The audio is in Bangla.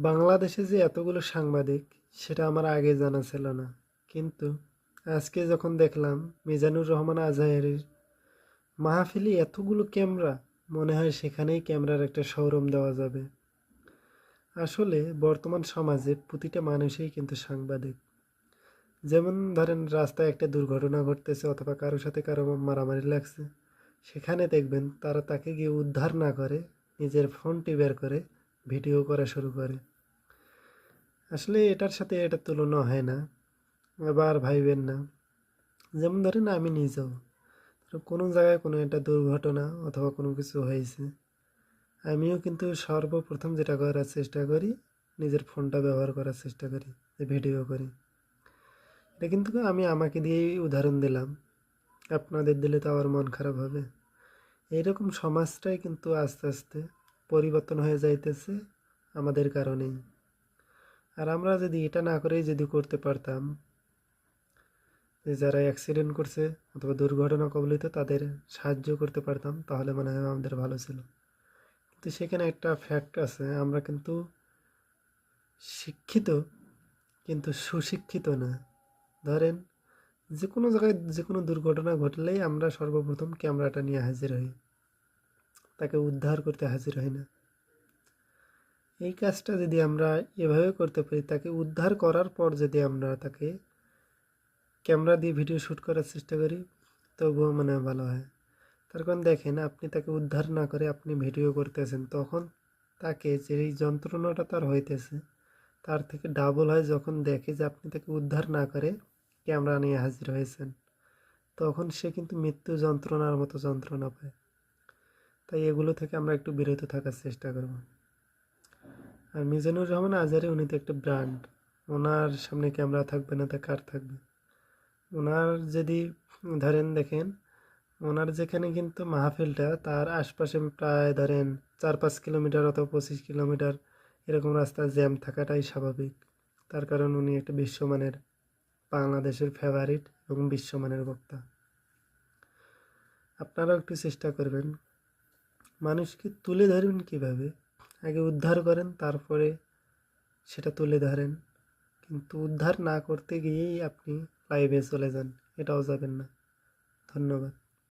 বাংলাদেশে যে এতগুলো সাংবাদিক সেটা আমার আগে জানা ছিল না। কিন্তু আজকে যখন দেখলাম মিজানুর রহমান আজহারের মাহফিলে এতগুলো ক্যামেরা, মনে হয় সেখানেই ক্যামেরার একটা শোরুম দেওয়া যাবে। আসলে বর্তমান সমাজে প্রতিটা মানুষই কিন্তু সাংবাদিক। যেমন ধরেন রাস্তায় একটা দুর্ঘটনা ঘটতেছে অথবা কারোর সাথে কারো মারামারি লাগছে, সেখানে দেখবেন তারা তাকে গিয়ে উদ্ধার না করে নিজের ফোনটি বের করে ভিডিও করা শুরু করে। আসলে এটার সাথে এটা তুলনা হয় না। আবার ভাইবেন না, যেমন ধরেন আমি নিজেও ধরো কোনো জায়গায় কোনো একটা দুর্ঘটনা অথবা কোনো কিছু হয়েছে, আমিও কিন্তু সর্বপ্রথম যেটা করার চেষ্টা করি, নিজের ফোনটা ব্যবহার করার চেষ্টা করি, যে ভিডিও করি। এটা কিন্তু আমি আমাকে দিয়েই উদাহরণ দিলাম, আপনাদের দিলে তো আমার মন খারাপ হবে। এইরকম সমাজটাই কিন্তু আস্তে আস্তে পরিবর্তন হয়ে যাইতেছে আমাদের কারণেই। আর আমরা যদি এটা না করেই যদি করতে পারতাম, যে যারা অ্যাক্সিডেন্ট করছে অথবা দুর্ঘটনা কবলিত তাদের সাহায্য করতে পারতাম, তাহলে মনে হয় আমাদের ভালো ছিল। কিন্তু সেখানে একটা ফ্যাক্ট আছে, আমরা কিন্তু শিক্ষিত কিন্তু সুশিক্ষিত না। ধরেন যে কোনো জায়গায় যে কোনো দুর্ঘটনা ঘটলেই আমরা সর্বপ্রথম ক্যামেরাটা নিয়ে হাজির হই, তাকে উদ্ধার করতে হাজির হই না। এই কাজটা যদি আমরা এভাবে করতে পারি, তাকে উদ্ধার করার পর যদি আমরা তাকে ক্যামেরা দিয়ে ভিডিও শ্যুট করার চেষ্টা করি, তবুও মনে হয় ভালো হয়। তার কারণ দেখেন, আপনি তাকে উদ্ধার না করে আপনি ভিডিও করতেছেন, তখন তাকে যে এই যন্ত্রণাটা তার হইতেছে তার থেকে ডাবল হয় যখন দেখে যে আপনি তাকে উদ্ধার না করে ক্যামেরা নিয়ে হাজির হয়েছেন। তখন সে কিন্তু মৃত্যু যন্ত্রণার মতো যন্ত্রণা পায়। তাই এগুলো থেকে আমরা একটু বিরত থাকার চেষ্টা করব। আর মিজানুর রহমান আজহারি উনি তো একটা ব্র্যান্ড, ওনার সামনে ক্যামেরা থাকবে না তা কার থাকবে? ওনার যদি ধরেন দেখেন, ওনার যেখানে কিন্তু মাহফিলটা, তার আশপাশে প্রায় ধরেন 4-5 কিলোমিটার অথবা 25 কিলোমিটার এরকম রাস্তা জ্যাম থাকাটাই স্বাভাবিক। তার কারণ উনি একটা বিশ্বমানের, বাংলাদেশের ফেভারিট এবং বিশ্বমানের বক্তা। আপনারাও একটু চেষ্টা করবেন, মানুষকে তুলে ধরবেন কিভাবে, আগে উদ্ধার করেন তারপরে সেটা তুলে ধরেন। কিন্তু উদ্ধার না করতে গিয়েই আপনি লাইভে চলে যান, এটাও যাবেন না। ধন্যবাদ।